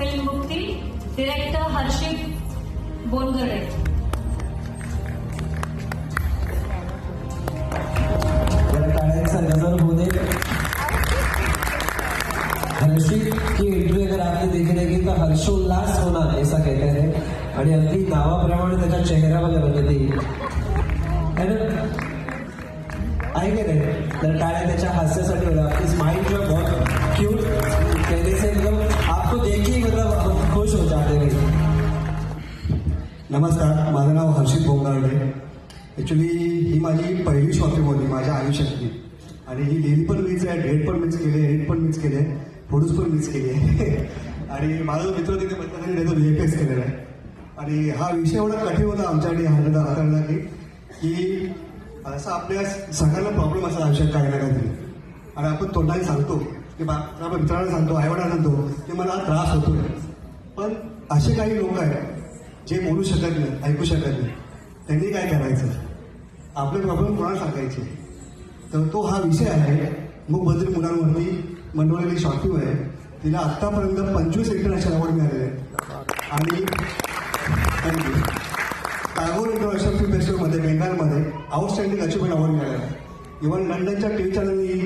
Film मुक्ती, director हर्षित बोनगरे. नजर होने हर्षित की एंट्री अगर आपने देखी रहेगी तो हर्षोल्लास होना ऐसा कहते हैं आणि अगदी नावाप्रमाणे त्याच्या चेहऱ्यावर बघते है ना. आहे की नाही. तर टाळ्या त्याच्या हास्यासाठी होता. आपकी स्माइल जो है बहुत क्यूट, कहने से एकदम आपको देखिए मतलब खुश हो जाते हैं. नमस्कार, माझं नाव हर्षित बोंगारडे. ॲक्च्युली ही माझी पहिली शॉपिंग होती माझ्या आयुष्यातली आणि ही लिहिली पण मीच आहे, डेट पण मीच केली, एडिट पण मीच केली आहे, प्रोड्यूस पण मीच केली आहे. आणि माझा मित्र तिथे म्हटलं तरी त्याचा VFX केलेला आहे. आणि हा विषय एवढा कठीण होता आमच्यासाठी हाताळला की असा आपल्या सगळ्यांना प्रॉब्लेम असतात आयुष्यात काही ना काहीतरी. आणि आपण तोंडाने सांगतो की आपण मित्रांना सांगतो, आईवडिलांना सांगतो की मला हा त्रास होतोय. पण असे काही लोक आहेत जे बोलू शकत नाही, ऐकू शकत नाही. त्यांनी काय करायचं, आपले प्रॉब्लेम कोणाला सांगायचे. तर तो हा विषय आहे. मूकबधिर मुलांवरती बनवलेली शॉर्ट फिल्म आहे. तिला आत्तापर्यंत 25 इंटरनॅशनल अवॉर्ड मिळालेले आहेत. आणि टागोर इंटरनॅशनल फिल्म फेस्टिवलमध्ये बेंगालमध्ये आउटस्टँडिंग अचिव्हमेंट अवॉर्ड मिळालेला आहे. इव्हन लंडनच्या TV चॅनलनी